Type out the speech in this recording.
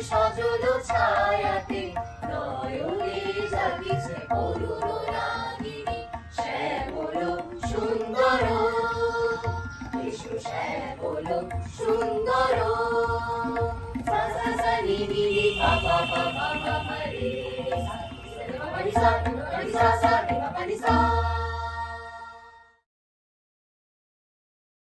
সজল ছায়াতে নয়নে জাগিছে করুণ রাগিনী শ্যামল সুন্দর এসো শ্যামল সুন্দর সা সা সা নি নি নি পা পা পা পা পা রে সা সা রে পা নি সা সা রে পা নি সা